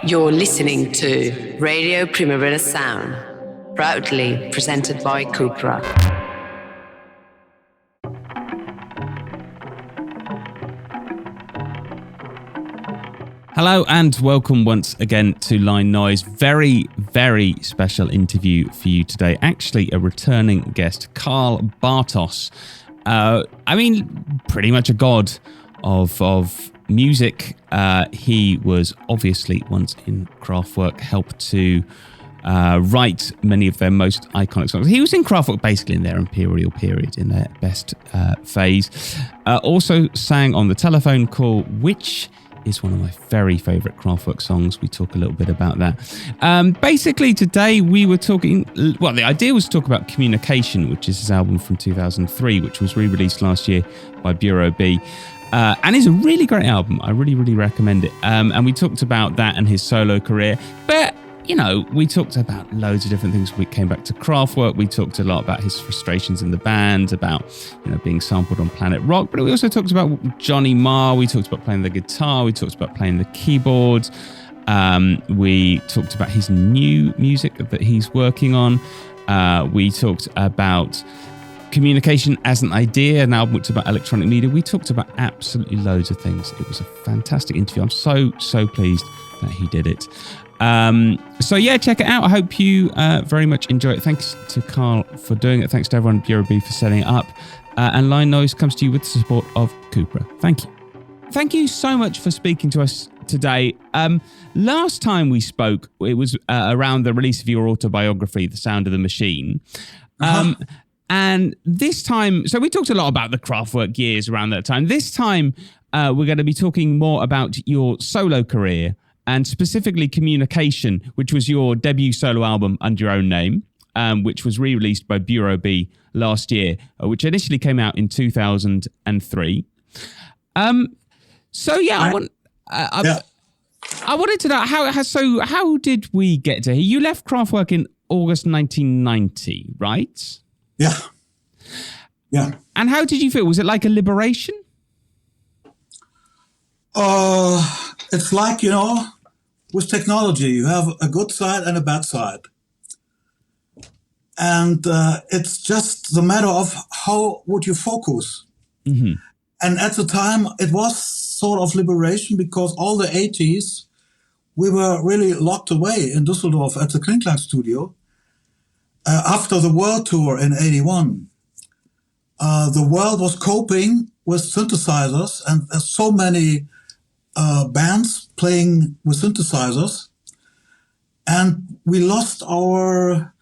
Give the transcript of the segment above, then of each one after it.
You're listening to Radio Primavera Sound, proudly presented by Cupra. Hello and welcome once again to Line Noise. Very, very special interview for you today. Actually, a returning guest, Karl Bartos. Pretty much a god of music. He was obviously once in Kraftwerk, helped to write many of their most iconic songs. He was in Kraftwerk basically in their imperial period, in their best phase. Also sang on the telephone call, which is one of my very favourite Kraftwerk songs. We talk a little bit about that. Basically, today we were talking... Well, the idea was to talk about Communication, which is his album from 2003, which was re-released last year by Bureau B. And it's a really great album. I really, really recommend it. And we talked about that and his solo career. But, you know, we talked about loads of different things. We came back to Kraftwerk. We talked a lot about his frustrations in the band, about, you know, being sampled on Planet Rock. But we also talked about Johnny Marr. We talked about playing the guitar. We talked about playing the keyboards. We talked about his new music that he's working on. We talked about Communication as an idea, an album which is about electronic media. We talked about absolutely loads of things. It was a fantastic interview. I'm so pleased that he did it. So yeah, check it out. I hope you very much enjoy it. Thanks to Karl for doing it. Thanks to everyone at Bureau B for setting it up. And Line Noise comes to you with the support of Cupra. Thank you. Thank you so much for speaking to us today. Last time we spoke, it was around the release of your autobiography, The Sound of the Machine. And this time, so we talked a lot about the Kraftwerk years around that time. This time, we're going to be talking more about your solo career and specifically Communication, which was your debut solo album under your own name, which was re-released by Bureau B last year, which initially came out in 2003. I wanted to know, how did we get to here? You left Kraftwerk in August 1990, right? Yeah. And how did you feel? Was it like a liberation? It's like, you know, with technology, you have a good side and a bad side. And it's just the matter of how would you focus. Mm-hmm. And at the time, it was sort of liberation because all the 80s, we were really locked away in Düsseldorf at the Klinklang studio. After the world tour in 81, the world was coping with synthesizers and there's so many bands playing with synthesizers. And we lost our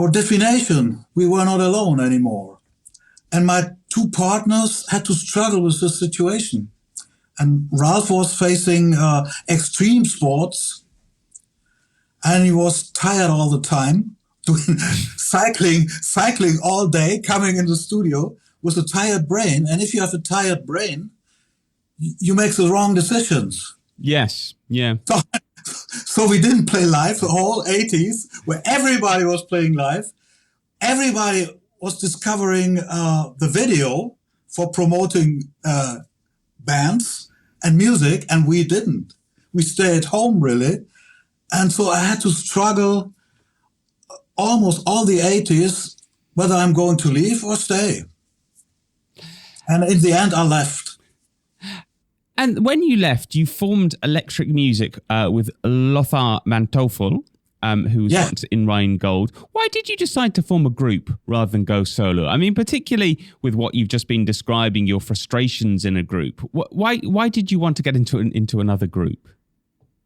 definition. We were not alone anymore. And my two partners had to struggle with this situation. And Ralph was facing extreme sports and he was tired all the time. Doing cycling all day, coming in the studio with a tired brain. And if you have a tired brain, you make the wrong decisions. Yes, yeah. So we didn't play live the whole 80s, where everybody was playing live. Everybody was discovering the video for promoting bands and music, and we didn't. We stayed at home, really. And so I had to struggle almost all the 80s, whether I'm going to leave or stay. And in the end, I left. And when you left, you formed Electric Music with Lothar Manteuffel, who was once in Rheingold. Why did you decide to form a group rather than go solo? I mean, particularly with what you've just been describing, your frustrations in a group. Why did you want to get into another group?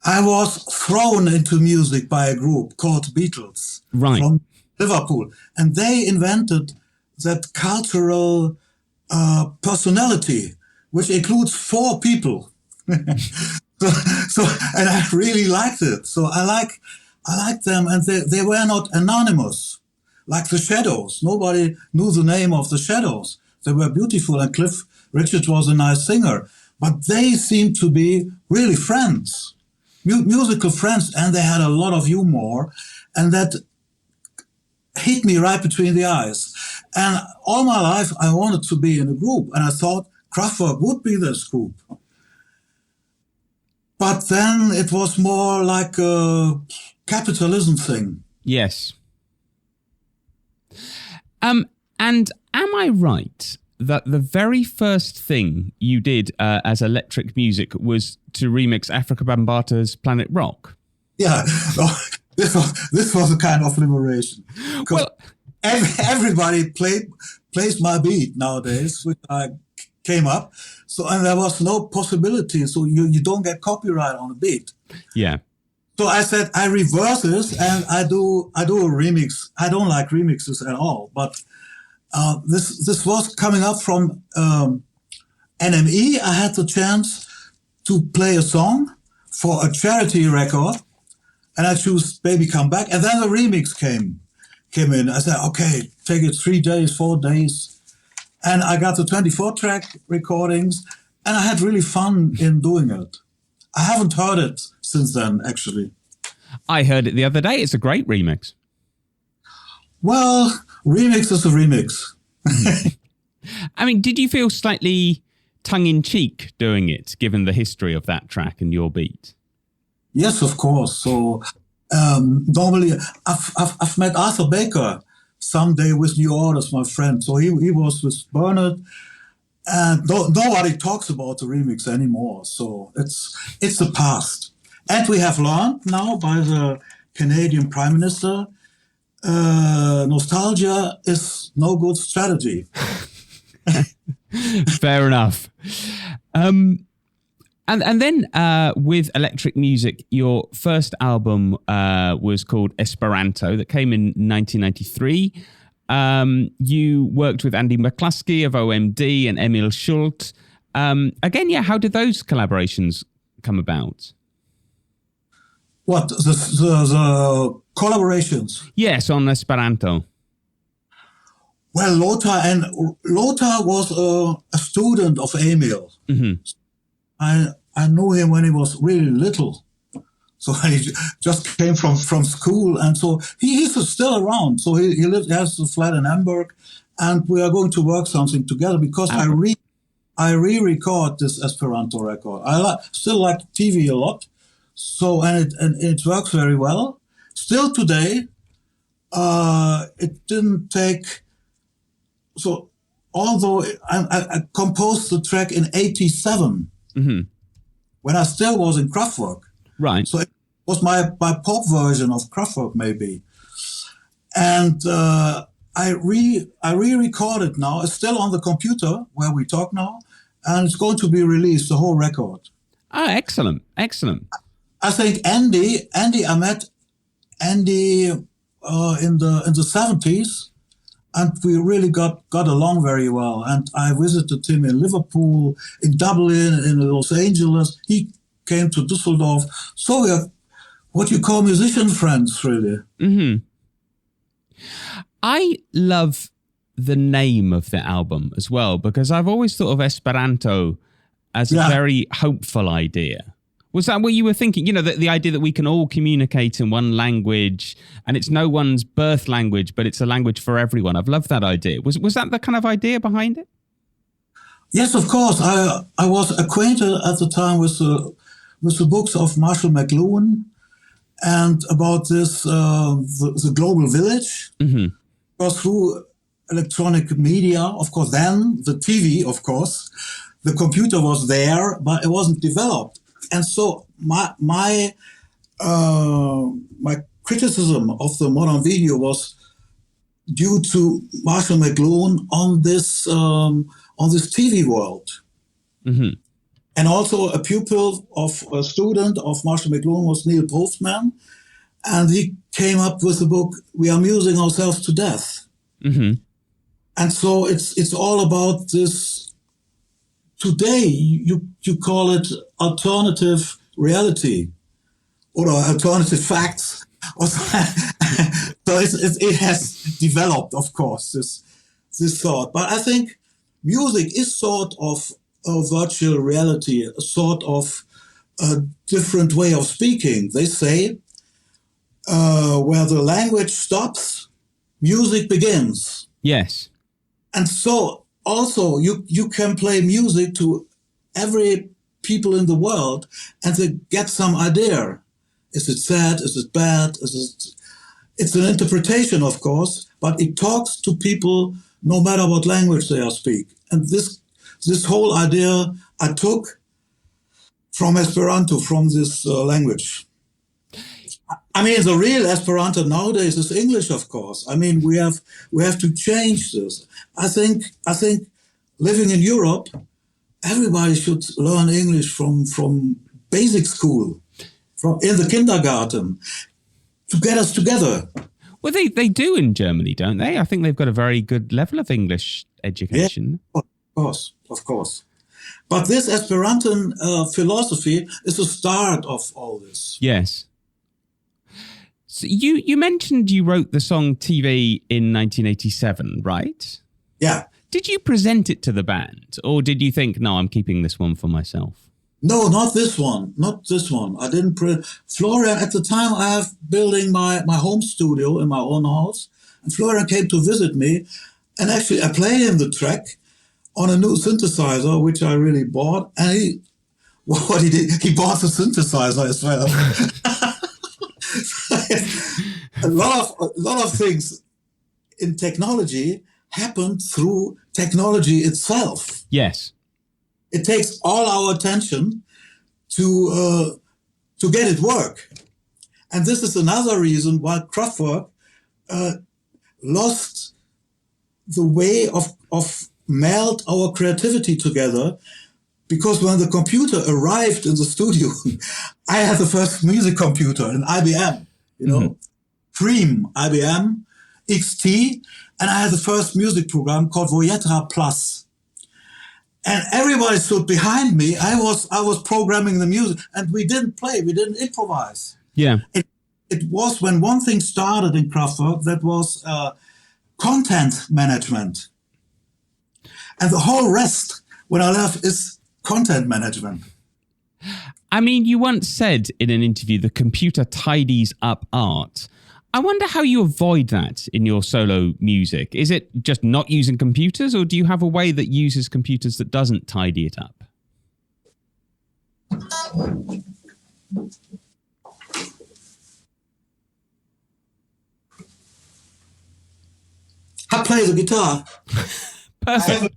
I was thrown into music by a group called Beatles from Liverpool. And they invented that cultural personality, which includes 4 people. so, and I really liked it. So I like them, and they were not anonymous, like the Shadows. Nobody knew the name of the Shadows. They were beautiful, and Cliff Richard was a nice singer. But they seemed to be really friends. Musical friends, and they had a lot of humor, and that hit me right between the eyes. And all my life, I wanted to be in a group, and I thought Kraftwerk would be this group. But then it was more like a capitalism thing. Yes. And am I right that the very first thing you did as electric music was to remix Africa Bambaata's Planet Rock? Yeah, this was a kind of liberation. Well, everybody plays my beat nowadays, which I came up. So, and there was no possibility. So you don't get copyright on a beat. Yeah. So I said, I reverse this and I do a remix. I don't like remixes at all, but this was coming up from NME. I had the chance to play a song for a charity record, and I chose Baby Come Back, and then the remix came in. I said, okay, take it 3 days, 4 days, and I got the 24-track recordings, and I had really fun in doing it. I haven't heard it since then, actually. I heard it the other day. It's a great remix. Well, remix is a remix. I mean, did you feel slightly tongue-in-cheek doing it, given the history of that track and your beat? Yes, of course. So normally, I've met Arthur Baker someday with New Orders, my friend. So he was with Bernard, and nobody talks about the remix anymore. So it's the past. And we have learned now by the Canadian Prime Minister, nostalgia is no good strategy. Fair enough. And then with electric music, your first album was called Esperanto, that came in 1993. You worked with Andy McCluskey of OMD and Emil Schult. Again, how did those collaborations come about? What, the collaborations? Yes, on Esperanto. Well, Lothar was a student of Emil. Mm-hmm. I knew him when he was really little. So he just came from school, and so he's still around. So he has a flat in Hamburg, and we are going to work something together because I re-record this Esperanto record. I still like TV a lot. So, and it works very well. Still today, it didn't take, so although I composed the track in 87, mm-hmm. when I still was in Kraftwerk. Right. So it was my pop version of Kraftwerk maybe. And I re-recorded now. It's still on the computer where we talk now, and it's going to be released, the whole record. Oh, excellent. Excellent. I think Andy, I met Andy in the 70s, and we really got along very well. And I visited him in Liverpool, in Dublin, in Los Angeles. He came to Düsseldorf. So we are what you call musician friends, really. Mm-hmm. I love the name of the album as well, because I've always thought of Esperanto as a very hopeful idea. Was that what you were thinking? You know, the idea that we can all communicate in one language, and it's no one's birth language, but it's a language for everyone. I've loved that idea. Was that the kind of idea behind it? Yes, of course. I was acquainted at the time with the books of Marshall McLuhan and about this the global village. Mm-hmm. Because through electronic media, of course, then the TV, of course, the computer was there, but it wasn't developed. And so my criticism of the modern video was due to Marshall McLuhan on this TV world. Mm-hmm. And also a student of Marshall McLuhan was Neil Postman, and he came up with the book "We Are Amusing Ourselves to Death." Mm-hmm. And so it's all about this. Today, you call it alternative reality or alternative facts. So it has developed, of course, this thought. But I think music is sort of a virtual reality, a sort of a different way of speaking. They say where the language stops, music begins. Yes. And so also you can play music to every people in the world, and they get some idea. Is it sad? Is it bad? It's an interpretation, of course, but it talks to people no matter what language they speak. And this whole idea I took from Esperanto, from this language. I mean, the real Esperanto nowadays is English, of course. I mean, we have to change this. I think living in Europe, everybody should learn English from basic school, in the kindergarten, to get us together. Well, they do in Germany, don't they? I think they've got a very good level of English education. Yeah, of course. But this Esperanto philosophy is the start of all this. Yes. So you mentioned you wrote the song TV in 1987, right? Yeah. Did you present it to the band, or did you think, no, I'm keeping this one for myself? No, not this one. I didn't Florian, at the time I have building my home studio in my own house, and Florian came to visit me, and actually I played him the track on a new synthesizer, which I really bought, and what he did, he bought the synthesizer as well. a lot of things in technology happen through technology itself. Yes. It takes all our attention to get it work. And this is another reason why Kraftwerk lost the way of meld our creativity together, because when the computer arrived in the studio, I had the first music computer, an IBM, Cream IBM XT, and I had the first music program called Voyetra Plus. And everybody stood behind me. I was programming the music, and we didn't play, we didn't improvise. Yeah. It was when one thing started in Kraftwerk, that was content management. And the whole rest, when I left, is content management. I mean, you once said in an interview, the computer tidies up art. I wonder how you avoid that in your solo music. Is it just not using computers, or do you have a way that uses computers that doesn't tidy it up? I play the guitar. Perfect.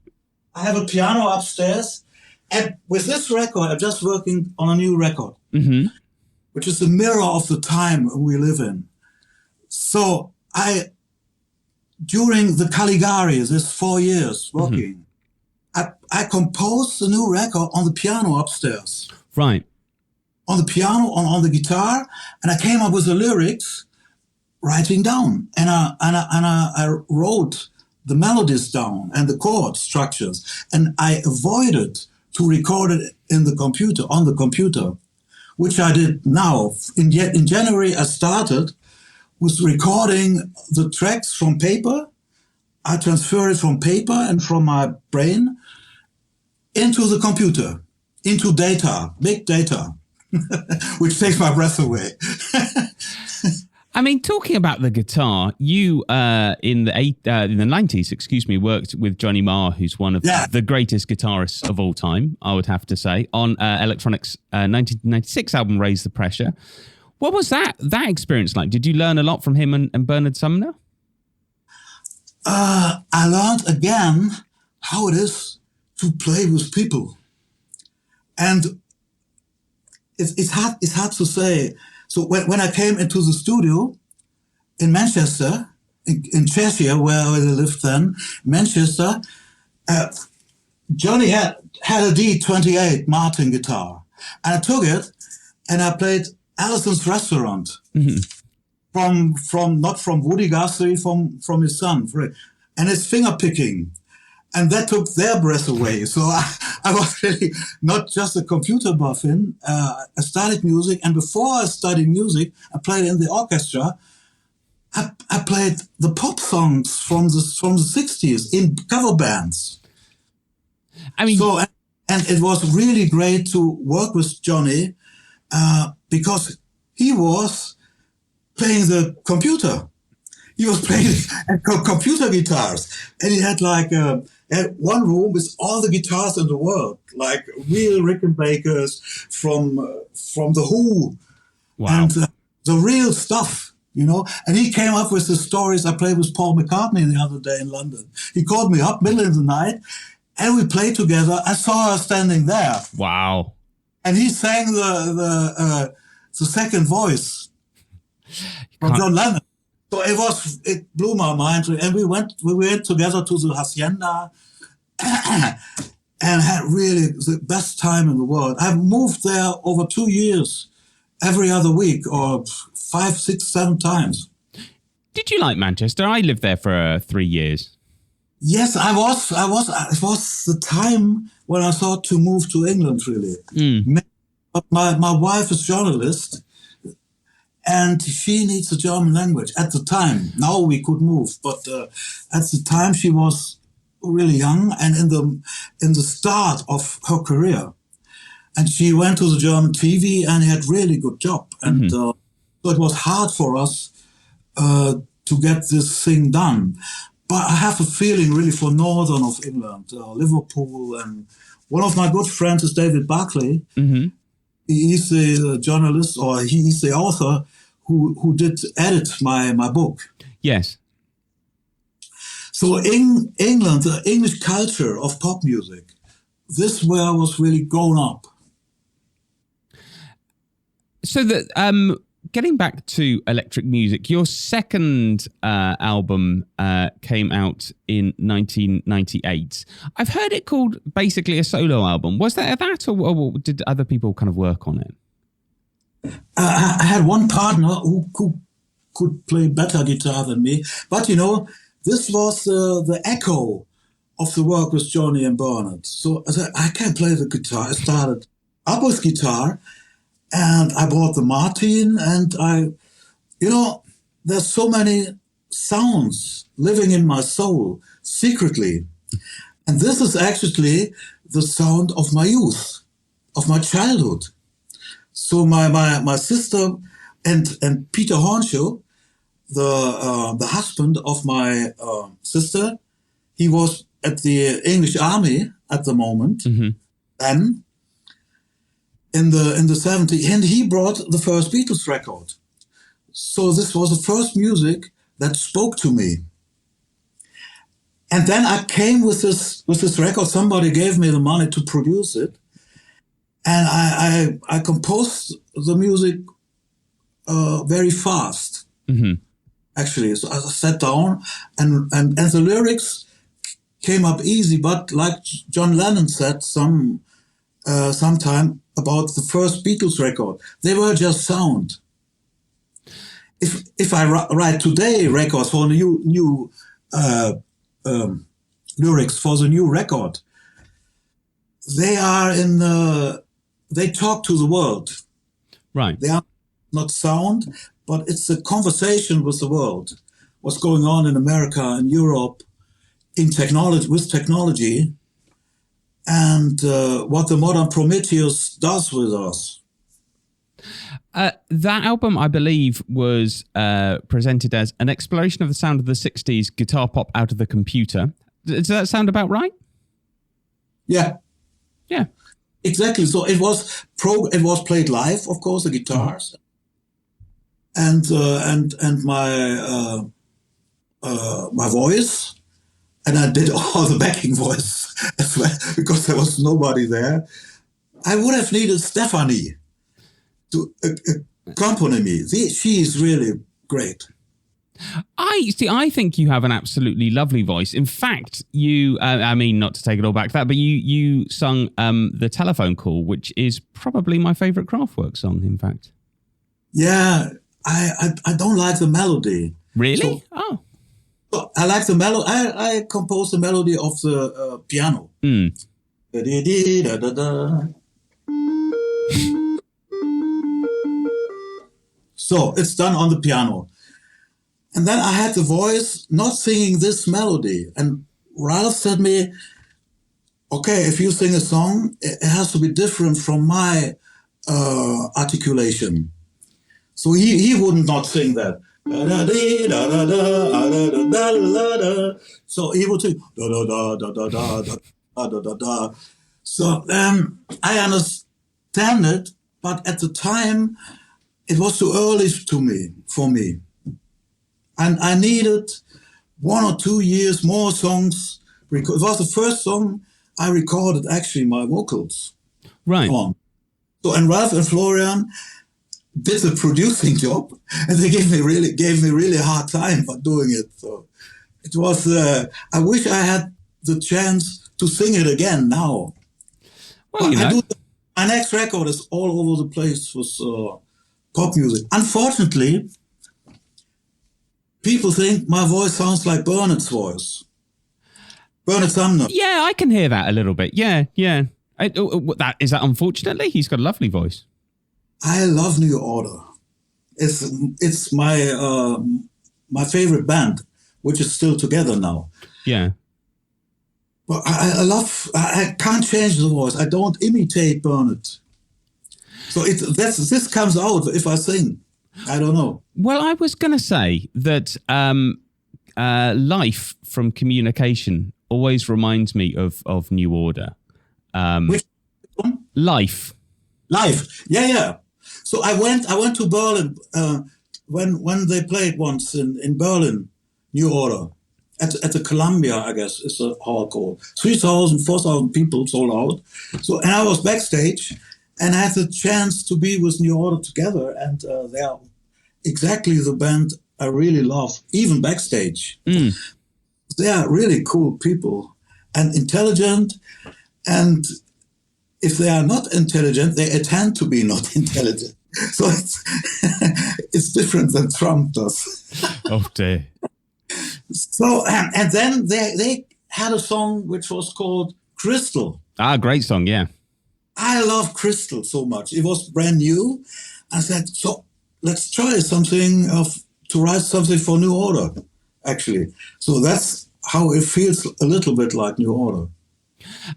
I have a piano upstairs, and with this record, I'm just working on a new record, which is the mirror of the time we live in. So during the Caligari, this 4 years working, I composed the new record on the piano upstairs. Right. On the piano, on the guitar, and I came up with the lyrics, writing down, and I wrote the melodies down and the chord structures, and I avoided to record it on the computer, which I did now. In January, I started with recording the tracks from paper. I transfer it from paper and from my brain into the computer, into data, big data, which takes my breath away. I mean, talking about the guitar, you in the 90s, worked with Johnny Marr, who's one of the greatest guitarists of all time, I would have to say, on Electronic's 1996 album, Raise the Pressure. What was that experience like? Did you learn a lot from him and Bernard Sumner? I learned again how it is to play with people. And it's hard to say. So when I came into the studio in Manchester, in Cheshire, where I lived then, Manchester, Johnny had a D28 Martin guitar. And I took it and I played Alison's Restaurant from not from Woody Guthrie, from his son, and his finger picking. And that took their breath away. So I was really not just a computer buffin. I studied music, and before I studied music, I played in the orchestra. I played the pop songs from the 60s in cover bands. I mean, and it was really great to work with Johnny because he was playing the computer. He was playing computer guitars, and he had like had one room with all the guitars in the world, like real Rickenbackers from the Who, wow. and the real stuff, you know. And he came up with the stories. I played with Paul McCartney the other day in London. He called me up middle of the night, and we played together. I saw her standing there. Wow. And he sang the second voice from John Lennon. So it blew my mind, and we went together to the hacienda, and had really the best time in the world. I've moved there over 2 years, every other week, or 5, 6, 7 times. Did you like Manchester? I lived there for 3 years. Yes, I was. It was the time when I thought to move to England, really. But my wife is a journalist, and she needs the German language at the time. Now we could move, but at the time she was really young and in the start of her career. And she went to the German TV and had really good job. And so it was hard for us to get this thing done. But I have a feeling really for northern of England, Liverpool, and one of my good friends is David Barclay. Mm-hmm. He's the journalist, or he's the author who did edit my book. Yes. So in England, the English culture of pop music, this where I was really grown up. So that getting back to electric music, your second album came out in 1998. I've heard it called basically a solo album. Was that or did other people kind of work on it? I had one partner who could play better guitar than me. But, you know, this was the echo of the work with Johnny and Bernard. So I said, I can play the guitar. I started up with guitar, and I bought the Martin, and there's so many sounds living in my soul secretly. And this is actually the sound of my youth, of my childhood. So my sister and Peter Hornshaw, the husband of my sister, he was at the English Army at the moment, then in the 70s, and he brought the first Beatles record. So this was the first music that spoke to me. And then I came with this record. Somebody gave me the money to produce it. And I composed the music very fast, actually. So I sat down, and the lyrics came up easy. But like John Lennon said sometime about the first Beatles record, they were just sound. If I write today records for new lyrics for the new record, they are they talk to the world. Right. They are not sound, but it's a conversation with the world. What's going on in America and Europe in technology, with technology, and what the modern Prometheus does with us. That album, I believe, was presented as an exploration of the sound of the 60s guitar pop out of the computer. Does that sound about right? Yeah. Yeah. Exactly. So it was played live, of course, the guitars, and my voice, and I did all the backing voice as well because there was nobody there. I would have needed Stephanie to accompany me. She is really great. I think you have an absolutely lovely voice. In fact, you, I mean, not to take it all back to that, but you sung The Telephone Call, which is probably my favourite Kraftwerk song, in fact. Yeah, I don't like the melody. Really? So I like the melody. I composed the melody of the piano. So it's done on the piano. And then I had the voice not singing this melody. And Ralph said to me, okay, if you sing a song, it has to be different from my articulation. So he would not sing that. So he would say da da da da da da da da da da. So I understand it, but at the time it was too early for me, and I needed 1 or 2 years more songs. It was the first song I recorded actually my vocals on. So and Ralph and Florian did the producing job, and they gave me really hard time for doing it. So it was. I wish I had the chance to sing it again now. Well, my next record is all over the place with pop music. Unfortunately, people think my voice sounds like Bernard's voice. Bernard Sumner. Yeah, I can hear that a little bit. Yeah. Is that unfortunately? He's got a lovely voice. I love New Order. It's my favorite band, which is still together now. Yeah. But I can't change the voice. I don't imitate Bernard. So this comes out if I sing. I don't know. Well, I was going to say that Life from Communication always reminds me of New Order. Which one? Life. Yeah. So I went to Berlin when they played once in Berlin, New Order, at the Columbia, I guess it's a hall called. 3,000, 4,000 people sold out. So and I was backstage and I had the chance to be with New Order together, and they are exactly the band I really love, even backstage. They are really cool people and intelligent, and if they are not intelligent, they tend to be not intelligent. So it's different than Trump does. Oh dear. So and then they had a song which was called Crystal. Great song, yeah. I love Crystal so much. It was brand new. I said, so let's try something to write something for New Order, actually. So that's how it feels a little bit like New Order.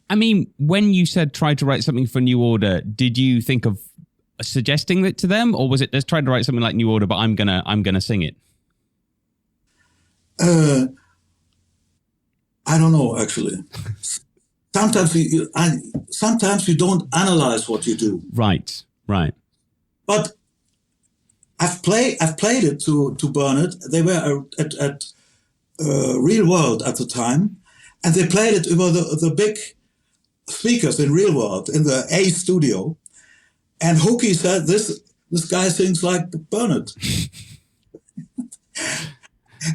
I mean, when you said try to write something for New Order, did you think of suggesting it to them, or was it just trying to write something like New Order, but I'm gonna sing it? I don't know, actually. Sometimes you don't analyze what you do. Right. But I've played it to Bernard. They were at Real World at the time, and they played it over the big speakers in Real World in the A studio. And Hookie said, "This guy sings like Bernard."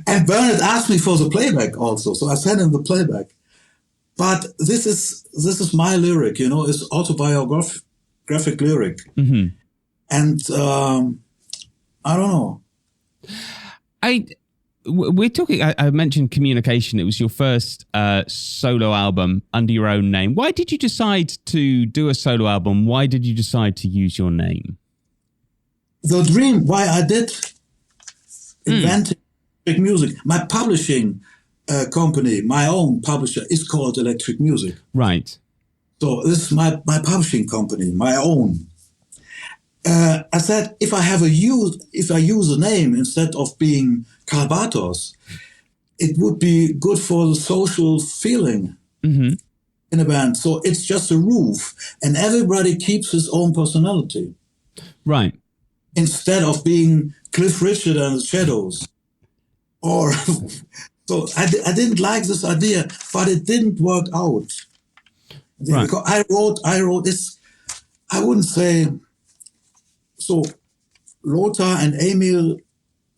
And Bernard asked me for the playback also, so I sent him the playback. But this is my lyric, it's autobiographic lyric. Mm-hmm. And I don't know. We're talking, I mentioned Communication. It was your first solo album under your own name. Why did you decide to do a solo album? Why did you decide to use your name? The dream why I did invent music. My publishing company, my own publisher, is called Electric Music. Right. So this is my publishing company, my own. I said, if I use a name instead of being Karl Bartos, it would be good for the social feeling in a band. So it's just a roof, and everybody keeps his own personality. Right. Instead of being Cliff Richard and the Shadows. So I didn't like this idea, but it didn't work out. Right. Because I wrote this, I wouldn't say. So Lothar and Emil,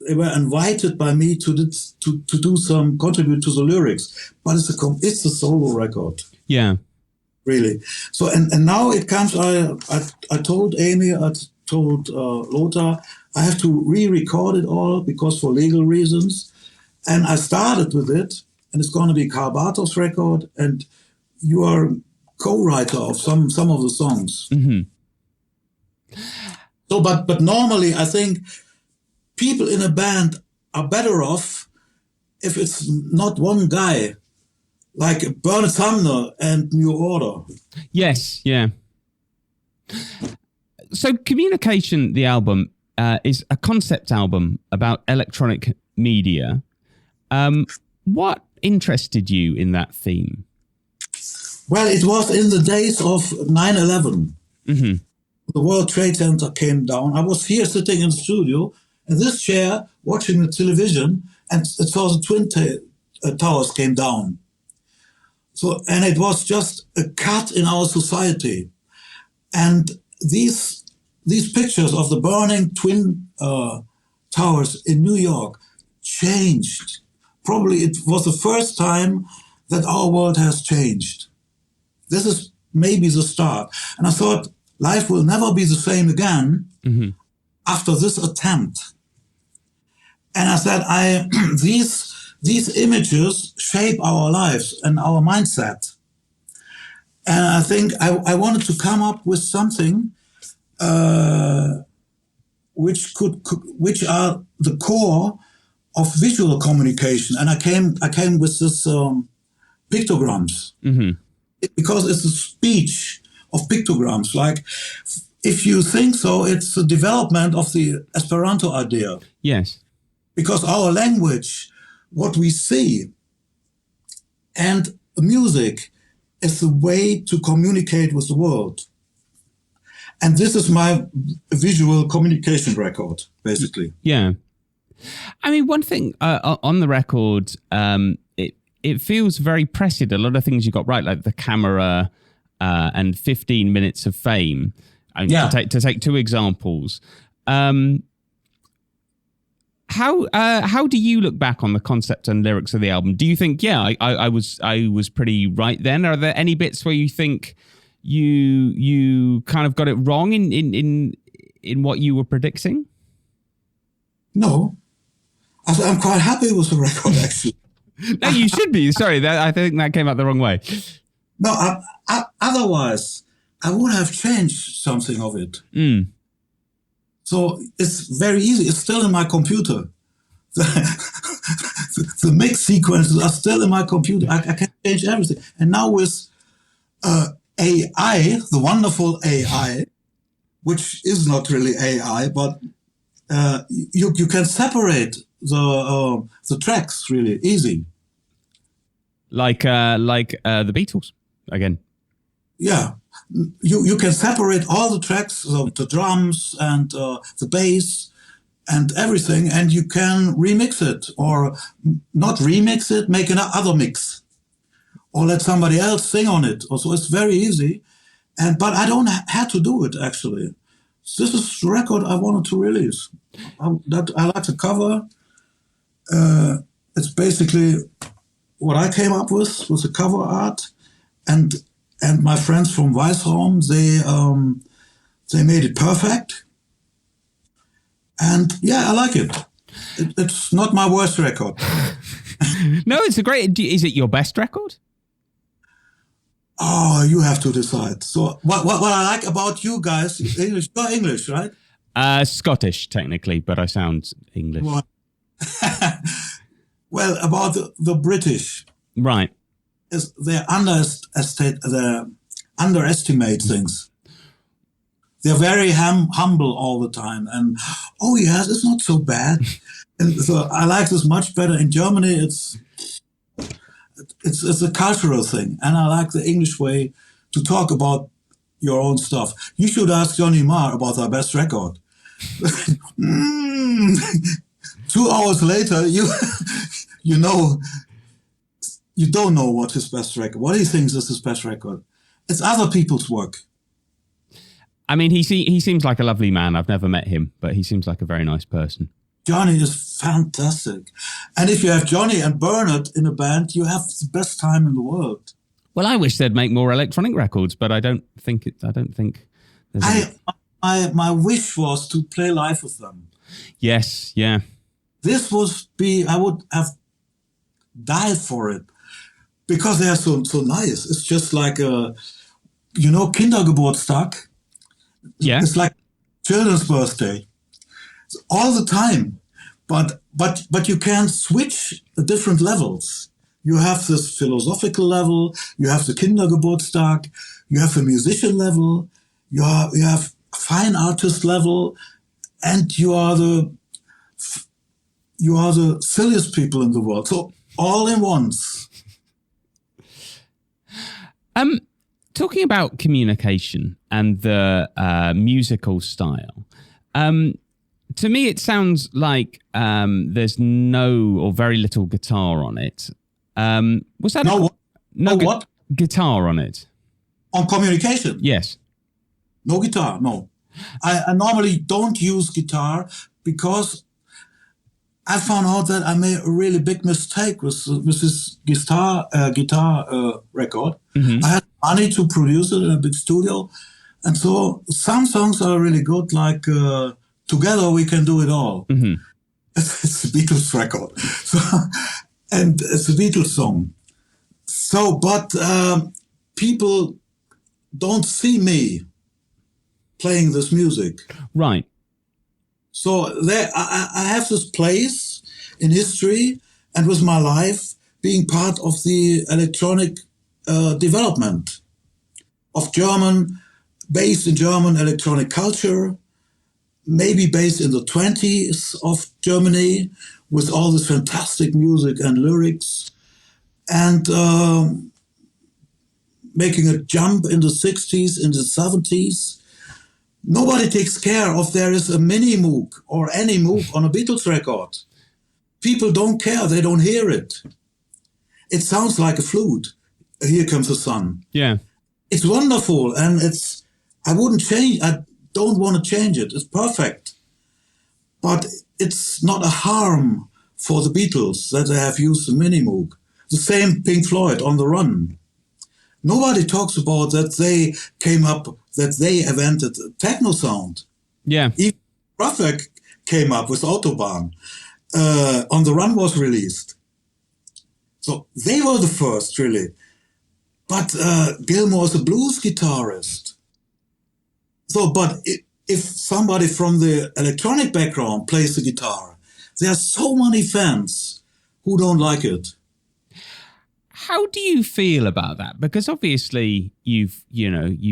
they were invited by me to do some contribute to the lyrics, but it's a solo record. Yeah, really. So and now it comes. I told Emil, I told Lothar, I have to re-record it all because for legal reasons, and I started with it, and it's going to be Karl Bartos' record, and you are co-writer of some of the songs. Mm-hmm. So, but normally I think people in a band are better off if it's not one guy, like Bernard Sumner and New Order. Yes, yeah. So Communication, the album, is a concept album about electronic media. What interested you in that theme? Well, it was in the days of 9/11. Mm-hmm. The World Trade Center came down. I was here sitting in the studio in this chair watching the television, and it saw the Twin Towers came down. So, and it was just a cut in our society. And these pictures of the burning Twin Towers in New York changed. Probably it was the first time that our world has changed. This is maybe the start. And I thought life will never be the same again after this attempt. And I said, these images shape our lives and our mindset. And I think I wanted to come up with something which are the core of visual communication. And I came with this pictograms because it's a speech of pictograms. Like, if you think so, it's the development of the Esperanto idea. Yes. Because our language, what we see, and music is the way to communicate with the world. And this is my visual communication record, basically. Yeah. I mean, one thing on the record, it feels very prescient. A lot of things you got right, like the camera and 15 minutes of fame. To take two examples. How do you look back on the concept and lyrics of the album? Do you think, I was pretty right then? Are there any bits where you think you kind of got it wrong in what you were predicting? No, I'm quite happy with the record, actually. No, you should be. Sorry, I think that came out the wrong way. No, otherwise I would have changed something of it. So it's very easy. It's still in my computer. The mix sequences are still in my computer. I can change everything. And now with AI, the wonderful AI, which is not really AI, but you can separate the tracks really easy. Like the Beatles again. Yeah. You can separate all the tracks, the drums and the bass and everything, and you can remix it or not remix it, make another mix, or let somebody else sing on it. Also, it's very easy, but I don't have to do it actually. This is the record I wanted to release. I like the cover. It's basically what I came up with the cover art, and my friends from Weissraum, they made it perfect. And I like it. It's not my worst record. No, it's a great... Is it your best record? Oh, you have to decide. So what I like about you guys, English, you're English, right? Scottish, technically, but I sound English. Well, about the British. Right. They underestimate things. They're very humble all the time. And, it's not so bad. And so I like this much better. In Germany, it's a cultural thing. And I like the English way to talk about your own stuff. You should ask Johnny Marr about our best record. 2 hours later, you know, you don't know what his best record, what he thinks is his best record. It's other people's work. I mean, he seems like a lovely man. I've never met him, but he seems like a very nice person. Johnny is fantastic. And if you have Johnny and Bernard in a band, you have the best time in the world. Well, I wish they'd make more electronic records, but I don't think my wish was to play live with them. Yes, yeah. I would have died for it because they are so nice. It's just like Kindergeburtstag. Yeah. It's like children's birthday. It's all the time. But you can switch the different levels. You have this philosophical level, you have the Kindergeburtstag, you have the musician level, you have fine artist level, and you are the silliest people in the world. So all in once. Talking about communication and the musical style, to me it sounds like there's no or very little guitar on it. Was that what? Guitar on it? On Communication? Yes. No guitar, no. I normally don't use guitar because I found out that I made a really big mistake with this guitar record. Mm-hmm. I had money to produce it in a big studio. And so some songs are really good, like Together We Can Do It All. Mm-hmm. It's a Beatles record. So, and it's a Beatles song. So, but people don't see me playing this music. Right. So there, I have this place in history and with my life being part of the electronic development of based in German electronic culture, maybe based in the 20s of Germany with all this fantastic music and lyrics, and making a jump in the 60s, in the 70s. Nobody takes care of there is a mini Moog or any Moog on a Beatles record. People don't care. They don't hear it. It sounds like a flute. Here Comes the Sun. Yeah. It's wonderful. And I wouldn't change. I don't want to change it. It's perfect. But it's not a harm for the Beatles that they have used the mini Moog. The same Pink Floyd on the Run. Nobody talks about that they invented techno sound. Yeah. Even Kraftwerk came up with Autobahn. On the Run was released. So they were the first, really. But Gilmour is a blues guitarist. So, but if somebody from the electronic background plays the guitar, there are so many fans who don't like it. How do you feel about that? Because obviously you've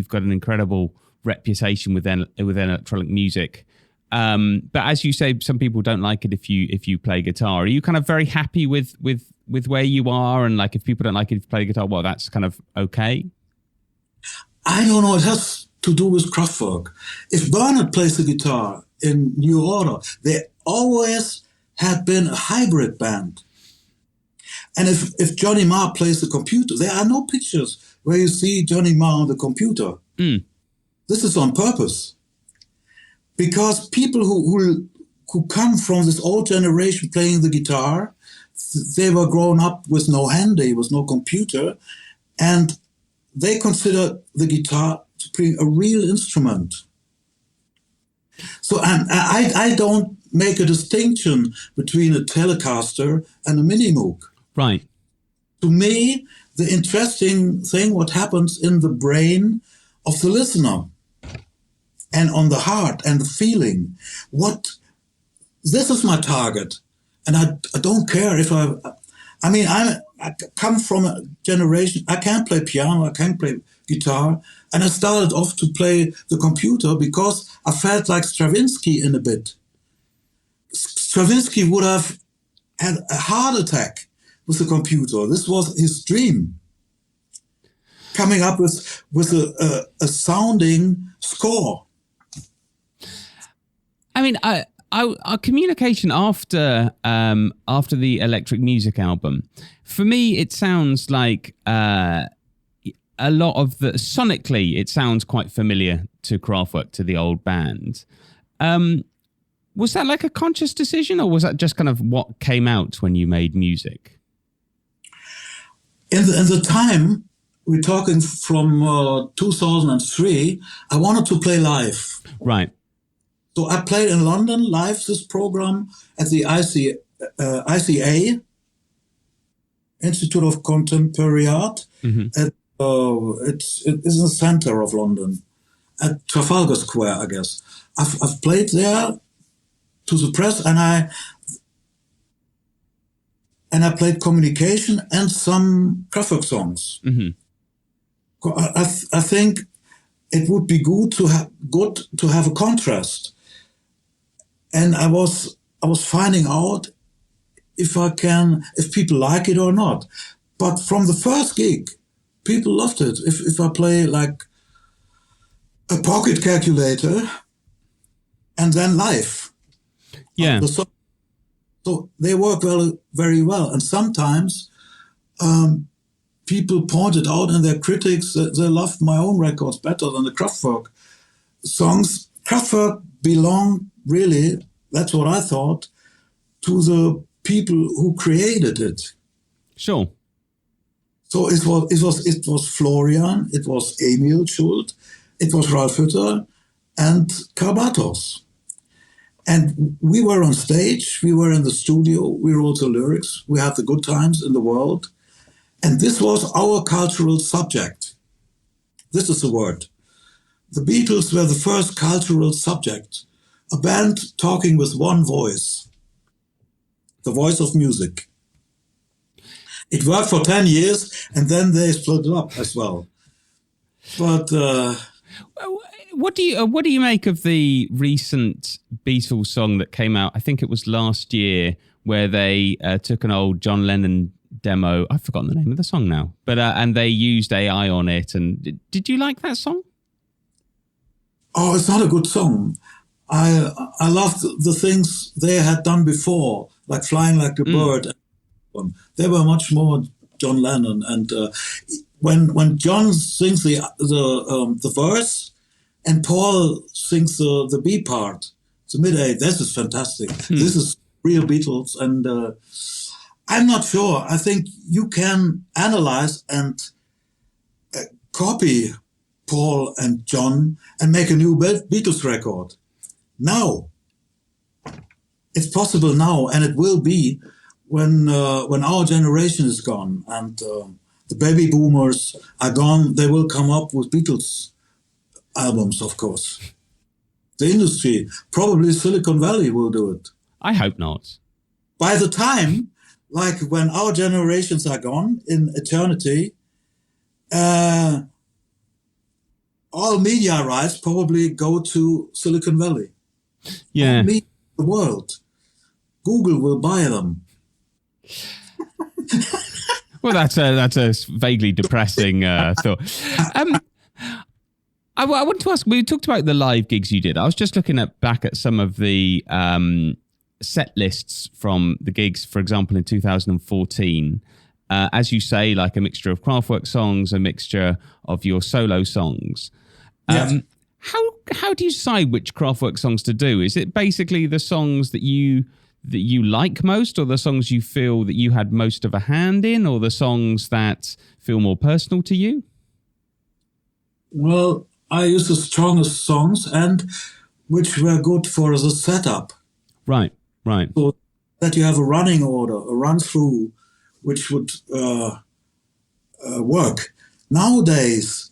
got an incredible reputation within electronic music. But as you say, some people don't like it if you play guitar. Are you kind of very happy with where you are? And like, if people don't like it if you play guitar, well, that's kind of okay? I don't know. It has to do with Kraftwerk. If Bernard plays the guitar in New Order, they always had been a hybrid band. And if Johnny Marr plays the computer, there are no pictures where you see Johnny Marr on the computer. Mm. This is on purpose. Because people who come from this old generation playing the guitar, they were grown up with no handy, with no computer, and they consider the guitar to be a real instrument. So I don't make a distinction between a Telecaster and a Mini Moog. Right. To me, the interesting thing, what happens in the brain of the listener and on the heart and the feeling. This is my target. And I don't care if I come from a generation, I can't play piano, I can't play guitar. And I started off to play the computer because I felt like Stravinsky in a bit. Stravinsky would have had a heart attack with the computer. This was his dream. Coming up with a sounding score. I mean, our communication after the Electric Music album, for me, it sounds like a lot of sonically, it sounds quite familiar to Kraftwerk, to the old band. Was that like a conscious decision, or was that just kind of what came out when you made music? In the time, we're talking from 2003, I wanted to play live. Right. So I played in London live this program at the ICA, Institute of Contemporary Art. Mm-hmm. It's in the center of London, at Trafalgar Square, I guess. I've played there to the press, and I played Communication and some Kraftwerk songs. Mm-hmm. I think it would be good to have a contrast. and I was finding out if people like it or not. But from the first gig, people loved it. If I play like a pocket calculator and then live. Yeah. So they work very well. And sometimes people pointed out in their critics that they loved my own records better than the Kraftwerk songs. Kraftwerk belong really, that's what I thought, to the people who created it. Sure. So it was Florian, it was Emil Schult, it was Ralf Hütter, and Karl Bartos. And we were on stage, we were in the studio, we wrote the lyrics, we had the good times in the world. And this was our cultural subject. This is the word. The Beatles were the first cultural subject, a band talking with one voice, the voice of music. It worked for 10 years, and then they split up as well. But what do you make of the recent Beatles song that came out? I think it was last year, where they took an old John Lennon demo. I've forgotten the name of the song now, but and they used AI on it. And did you like that song? Oh, it's not a good song. I loved the things they had done before, like Flying Like a Bird. They were much more John Lennon. And when John sings the verse and Paul sings the B part, the mid-A, this is fantastic. This is real Beatles. And I'm not sure. I think you can analyze and copy Paul and John and make a new Beatles record. Now, it's possible now, and it will be when our generation is gone and the baby boomers are gone. They will come up with Beatles albums, of course. The industry, probably Silicon Valley, will do it. I hope not. By the time, like when our generations are gone in eternity, all media rights probably go to Silicon Valley. Yeah. All media in the world. Google will buy them. Well, that's a vaguely depressing thought. I want to ask, we talked about the live gigs you did. I was just looking back at some of the set lists from the gigs, for example, in 2014. As you say, like a mixture of Kraftwerk songs, a mixture of your solo songs. Yes. How do you decide which Kraftwerk songs to do? Is it basically the songs that you like most, or the songs you feel that you had most of a hand in, or the songs that feel more personal to you? Well, I use the strongest songs and which were good for the setup. Right. So that you have a running order, a run through, which would work. Nowadays,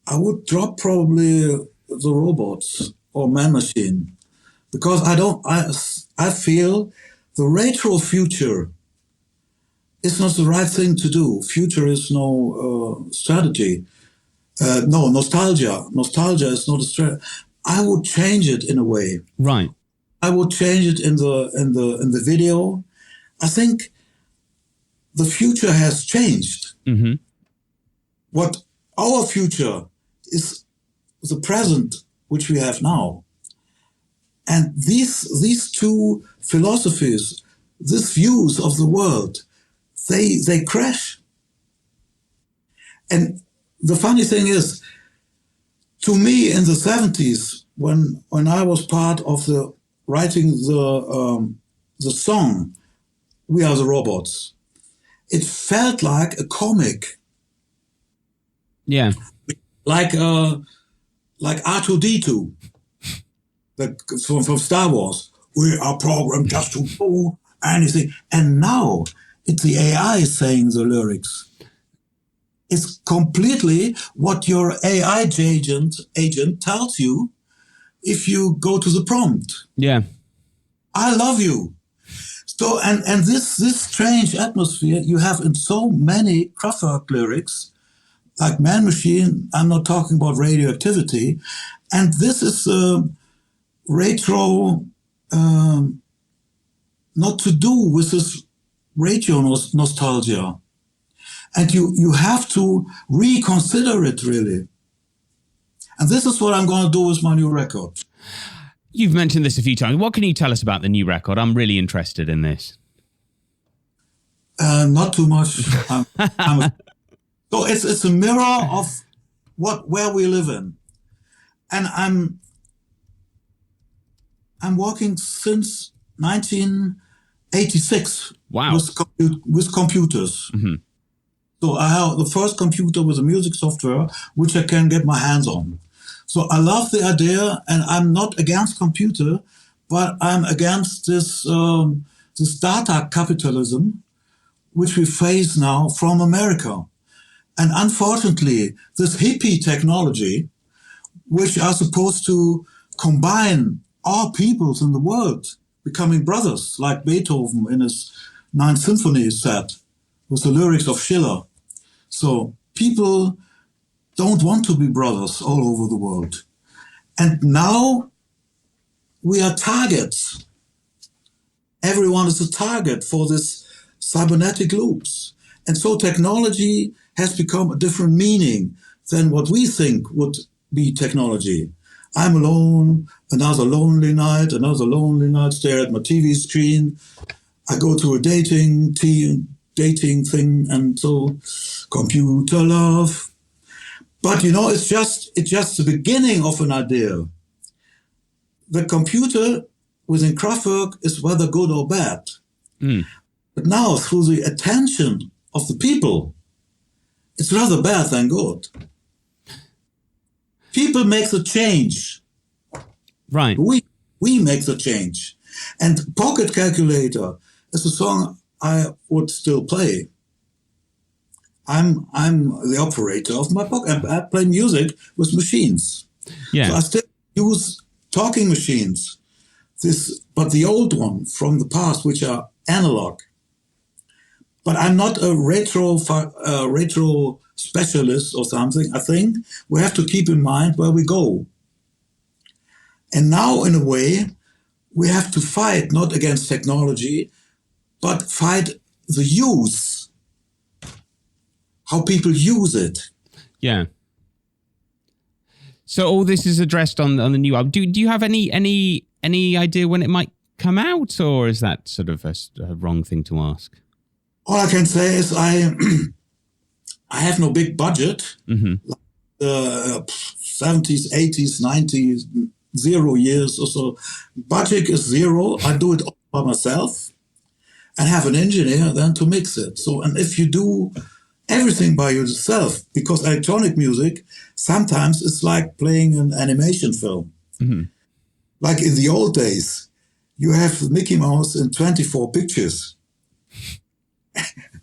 I would drop probably the robots or Man Machine, because I feel the retro future is not the right thing to do. Future is no strategy. No, nostalgia. Nostalgia is not a strategy. I would change it in a way. Right. I would change it in the video. I think the future has changed. Mm-hmm. What our future is the present, which we have now. And these two philosophies, these views of the world, they crash. And the funny thing is, to me in the 70s, when I was part of the writing the song, We Are the Robots, it felt like a comic. Yeah. Like R2-D2 from Star Wars. We are programmed just to do anything. And now it's the AI saying the lyrics. It's completely what your AI agent tells you if you go to the prompt. Yeah. I love you. So, and this strange atmosphere you have in so many Kraftwerk lyrics, like Man Machine. I'm not talking about radioactivity. And this is retro not to do with this radio nostalgia. And you have to reconsider it, really. And this is what I'm going to do with my new record. You've mentioned this a few times. What can you tell us about the new record? I'm really interested in this. Not too much. So it's a mirror of where we live in. And I'm working since 1986 with computers. Mm-hmm. So I have the first computer with a music software which I can get my hands on. So I love the idea, and I'm not against computer, but I'm against this data capitalism which we face now from America. And unfortunately, this hippie technology, which are supposed to combine all peoples in the world, becoming brothers, like Beethoven in his Ninth Symphony said, with the lyrics of Schiller. So people don't want to be brothers all over the world. And now we are targets. Everyone is a target for this cybernetic loops. And so technology has become a different meaning than what we think would be technology. I'm alone, another lonely night, stare at my TV screen. I go to a dating thing, and so computer love. But it's just the beginning of an idea. The computer within Kraftwerk is whether good or bad. Mm. But now, through the attention of the people, it's rather bad than good. People make the change. Right. We make the change. And Pocket Calculator is a song I would still play. I'm the operator of my pocket. I play music with machines. Yeah. So I still use talking machines. But the old one from the past, which are analog. But I'm not a retro specialist or something. I think we have to keep in mind where we go. And now, in a way, we have to fight not against technology, but fight the use, how people use it. Yeah. So all this is addressed on the new album. Do you have any idea when it might come out, or is that sort of a wrong thing to ask? All I can say is I have no big budget. Mm-hmm. Like 70s, 80s, 90s, 0 years or so. Budget is zero. I do it all by myself and have an engineer then to mix it. So, and if you do everything by yourself, because electronic music sometimes it's like playing an animation film. Mm-hmm. Like in the old days, you have Mickey Mouse in 24 pictures.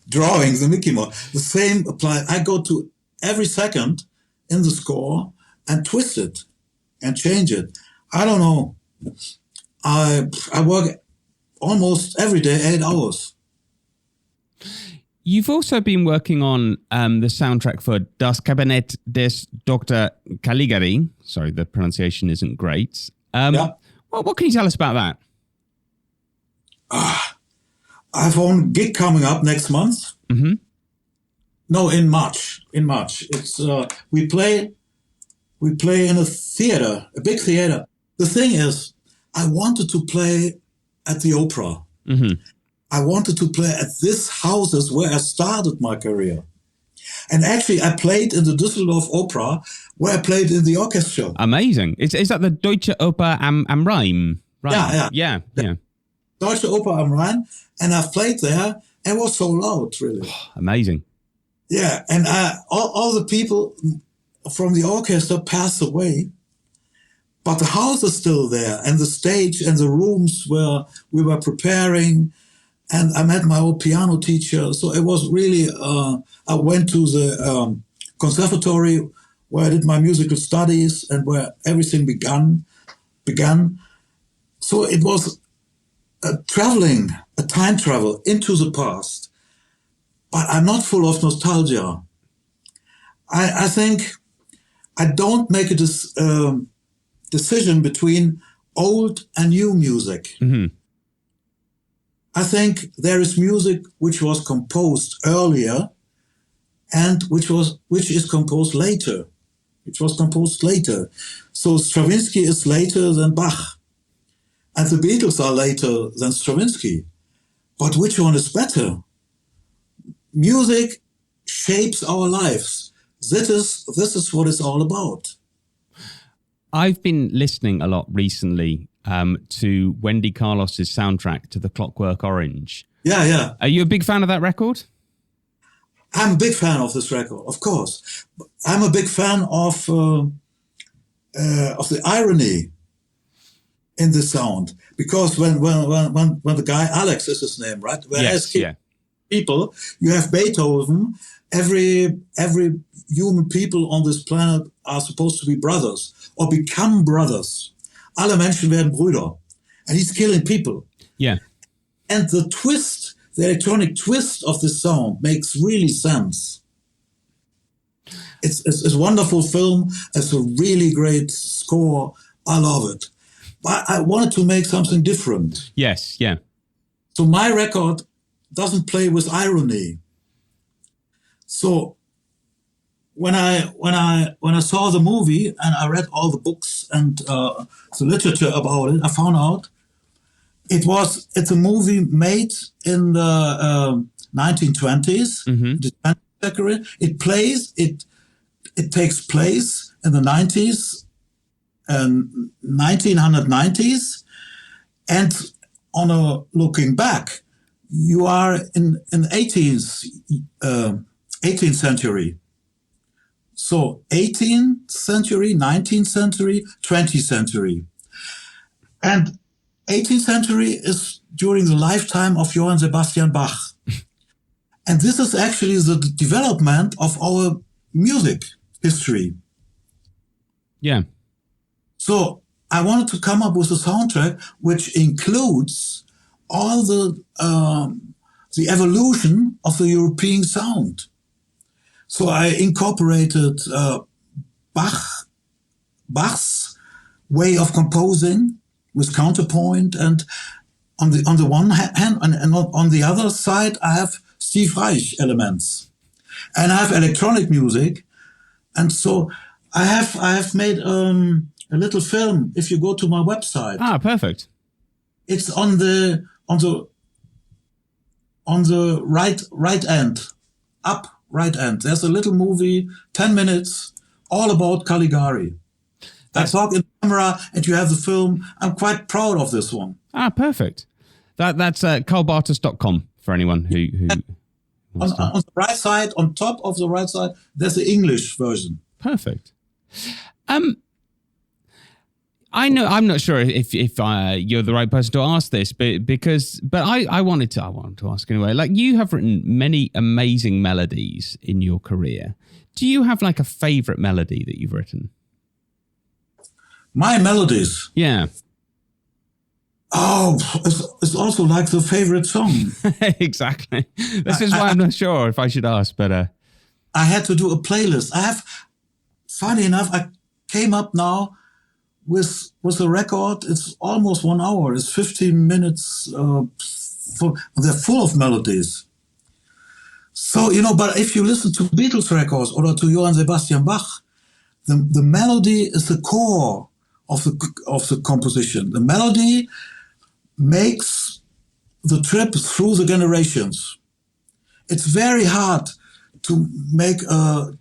Drawing the Mickey Mouse. The same applies. I go to every second in the score and twist it and change it. I don't know. I work almost every day, 8 hours. You've also been working on the soundtrack for Das Kabinett des Dr. Caligari. Sorry, the pronunciation isn't great. Yeah. What can you tell us about that? I have a gig coming up next month. Mm-hmm. No, in March. It's we play in a theater, a big theater. The thing is, I wanted to play at the opera. Mm-hmm. I wanted to play at this houses where I started my career. And actually, I played in the Düsseldorf Opera, where I played in the orchestra. Amazing. Is that the Deutsche Oper am Rhein? Right. Yeah. Deutsche Oper am Rhein. And I played there, and it was so loud, really. Amazing. Yeah, and all the people from the orchestra passed away, but the house is still there, and the stage and the rooms where we were preparing, and I met my old piano teacher. So it was really, I went to the conservatory where I did my musical studies and where everything began. So it was a time travel into the past. But I'm not full of nostalgia. I think I don't make a decision between old and new music. Mm-hmm. I think there is music which was composed earlier and which is composed later. It was composed later. So Stravinsky is later than Bach. And the Beatles are later than Stravinsky. But which one is better? Music shapes our lives. This is what it's all about. I've been listening a lot recently to Wendy Carlos's soundtrack to The Clockwork Orange. Yeah. Are you a big fan of that record? I'm a big fan of this record, of course. I'm a big fan of the irony in the sound, because when the guy Alex is his name, right? People, you have Beethoven. Every human people on this planet are supposed to be brothers or become brothers. Alle Menschen werden Brüder, and he's killing people. Yeah, and the electronic twist of the sound makes really sense. It's a wonderful film. It's a really great score. I love it. But I wanted to make something different. Yes, yeah. So my record doesn't play with irony. So when I saw the movie and I read all the books and the literature about it, I found out it's a movie made in the 1920s. Mm-hmm. It takes place in the 90s and 1990s, and looking back, you are in 18th century. So 18th century, 19th century, 20th century. And 18th century is during the lifetime of Johann Sebastian Bach. And this is actually the development of our music history. Yeah. So I wanted to come up with a soundtrack which includes all the evolution of the European sound. So I incorporated Bach's way of composing with counterpoint, and on the one hand, and on the other side, I have Steve Reich elements, and I have electronic music, and so I have made a little film. If you go to my website, perfect. It's on the right end, up right end. There's a little movie, 10 minutes, all about Caligari. I talk in camera, and you have the film. I'm quite proud of this one. Perfect. That's karlbartos.com for anyone who on the right side, on top of the right side, there's the English version. Perfect. I know I'm not sure if you're the right person to ask this, but I wanted to ask anyway. Like, you have written many amazing melodies in your career. Do you have like a favorite melody that you've written? My melodies? Yeah. Oh, it's also like the favorite song. Exactly. This is why I'm not sure if I should ask, but I had to do a playlist. Funny enough, I came up now with a record. It's almost 1 hour. It's 15 minutes. They're full of melodies. So, but if you listen to Beatles records or to Johann Sebastian Bach, the melody is the core of the composition. The melody makes the trip through the generations. It's very hard to make a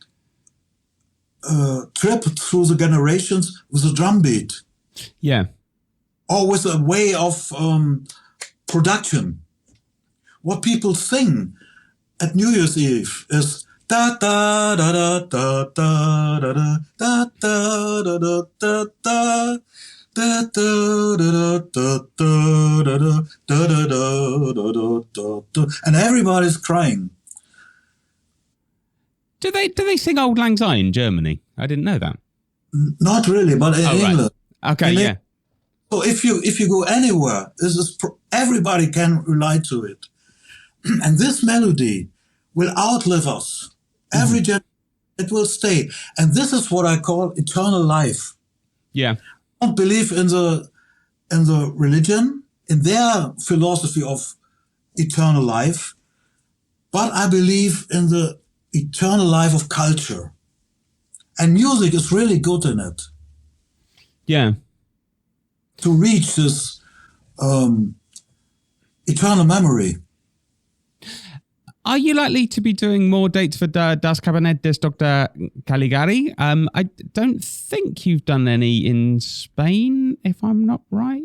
trip through the generations with a drum beat. Yeah. Or with a way of production. What people sing at New Year's Eve is da da da da da da da da da da da da da. And everybody's crying. Do they sing Auld Lang Syne in Germany? I didn't know that. Not really, but in England. Right. Okay, yeah. So if you go anywhere, everybody can relate to it. And this melody will outlive us. Every generation, it will stay. And this is what I call eternal life. Yeah. I don't believe in the in the religion, in their philosophy of eternal life, but I believe in the eternal life of culture. And music is really good in it. Yeah. To reach this eternal memory. Are you likely to be doing more dates for Das Kabinett des Dr. Caligari? I don't think you've done any in Spain, if I'm not right.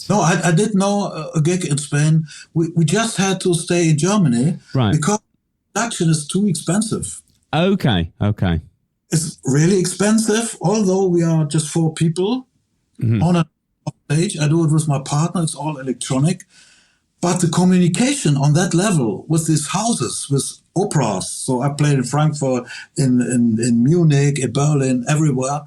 No, I did know a gig in Spain. We just had to stay in Germany, right? Because production is too expensive. Okay. It's really expensive, although we are just 4 people on a stage. I do it with my partner. It's all electronic. But the communication on that level with these houses, with operas, so I played in Frankfurt, in Munich, in Berlin, everywhere.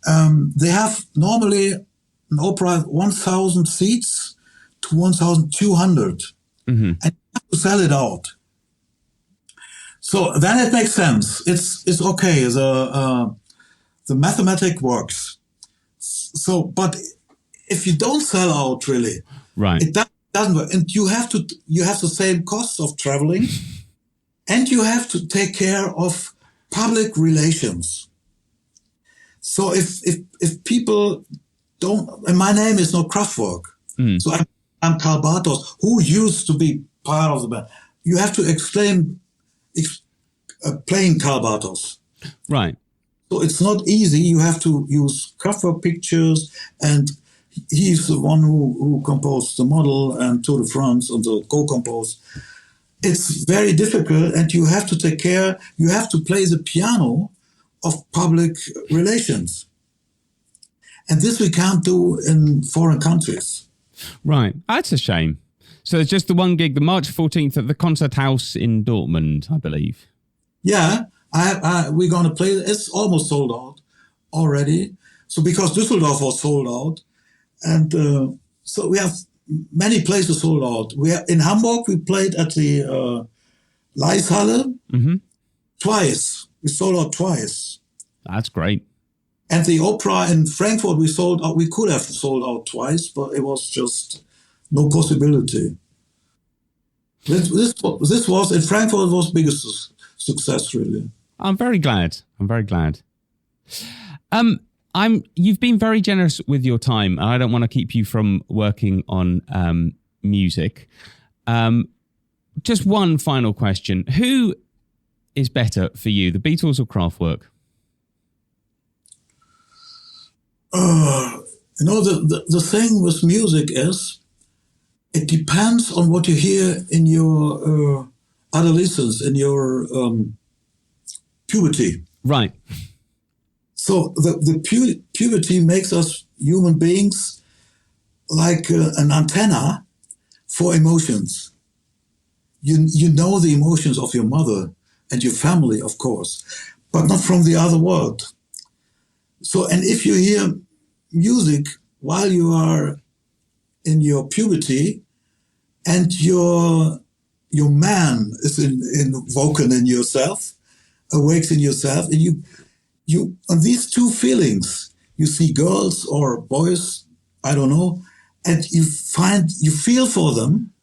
They have normally an opera 1,000 seats to 1,200. And you have to sell it out. So then it makes sense. It's okay. The mathematic works. So, but if you don't sell out really, right, it doesn't work. And you have the same costs of traveling, and you have to take care of public relations. So if people don't, and my name is not Kraftwerk, so I'm Karl Bartos, who used to be part of the band. You have to explain playing Karl Bartos. Right. So it's not easy. You have to use Kraftwerk pictures, and he's the one who composed the model and Tour de France and the co-composed. It's very difficult, and you have to take care. You have to play the piano of public relations. And this we can't do in foreign countries. Right. That's a shame. So it's just the one gig, the March 14th at the Concert House in Dortmund, I believe. Yeah, we're going to play. It's almost sold out already. So because Düsseldorf was sold out, and so we have many places sold out. In Hamburg, we played at the Leishalle twice. We sold out twice. That's great. And the opera in Frankfurt, we sold out. We could have sold out twice, but it was just no possibility. This was in Frankfurt. It was biggest success, really. I'm very glad. You've been very generous with your time, and I don't want to keep you from working on music. Just one final question: who is better for you, the Beatles or Kraftwerk? The thing with music is, it depends on what you hear in your adolescence, in your puberty. Right. So the puberty makes us human beings like an antenna for emotions. You know the emotions of your mother and your family, of course, but not from the other world. So, and if you hear music while you are in your puberty, and your man is invoken in yourself, awakes in yourself, and you on these two feelings, you see girls or boys, I don't know, and you feel for them,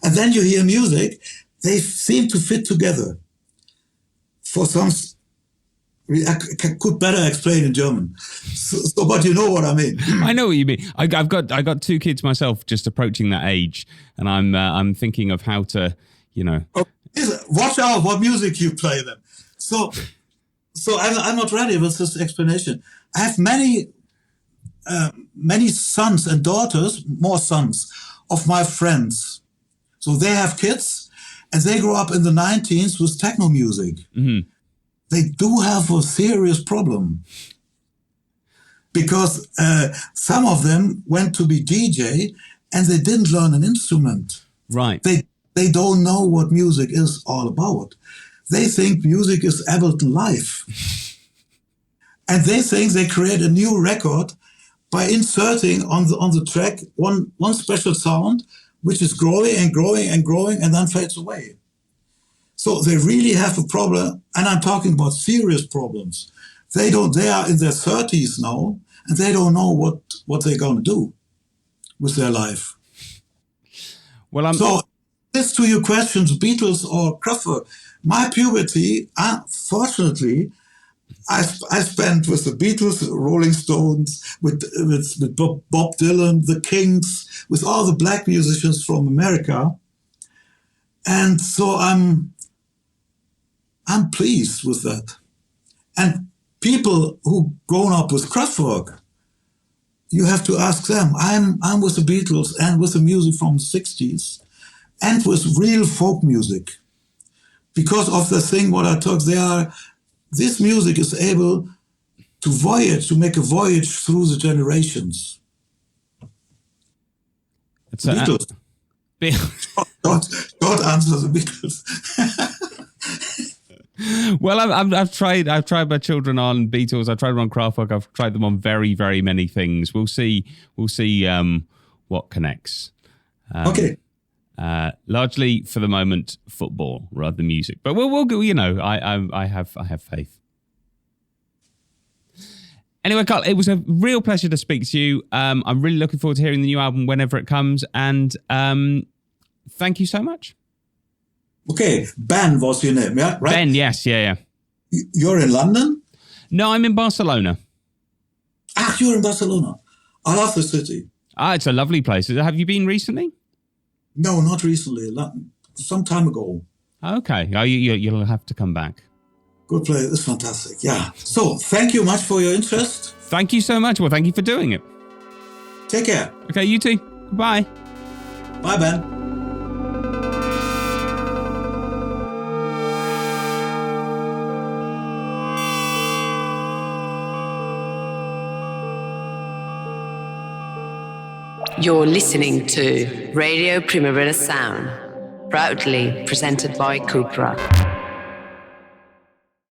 and then you hear music, they seem to fit together. For some, I could better explain in German, so but you know what I mean. I know what you mean. I got 2 kids myself, just approaching that age, and I'm thinking of how to, watch out what music you play them. So I'm not ready with this explanation. I have many sons and daughters, more sons of my friends. So they have kids, and they grew up in the 90s with techno music. Mm-hmm. They do have a serious problem because some of them went to be DJ and they didn't learn an instrument. Right. They don't know what music is all about. They think music is Ableton Live. And they think they create a new record by inserting on the track one special sound, which is growing and growing and growing and then fades away. So they really have a problem, and I'm talking about serious problems. They are in their 30s now, and they don't know what they're going to do. with their life. Well, So, this to your questions, Beatles or Kraftwerk. My puberty, fortunately, I spent with the Beatles, Rolling Stones, with Bob Dylan, the Kings, with all the black musicians from America. And so I'm pleased with that. And people who grown up with Kraftwerk, you have to ask them. I'm with the Beatles and with the music from the 60s and with real folk music. Because of the thing what I talk, this music is able to make a voyage through the generations. It's Beatles. Short answer, the Beatles. Well, I've tried my children on Beatles. I've tried them on Kraftwerk. I've tried them on very, very many things. We'll see what connects. Okay. Largely for the moment, football rather than music. But we'll go. You know, I have faith. Anyway, Karl, it was a real pleasure to speak to you. I'm really looking forward to hearing the new album whenever it comes. And thank you so much. Okay, Ben was your name, yeah? Right? Ben, yes, yeah. You're in London? No, I'm in Barcelona. Ah, you're in Barcelona. I love the city. It's a lovely place. Have you been recently? No, not recently. Some time ago. Okay. Oh, you'll have to come back. Good place. It's fantastic. Yeah. So, thank you much for your interest. Thank you so much. Well, thank you for doing it. Take care. Okay, you too. Bye. Bye, Ben. You're listening to Radio Primavera Sound, proudly presented by Cupra.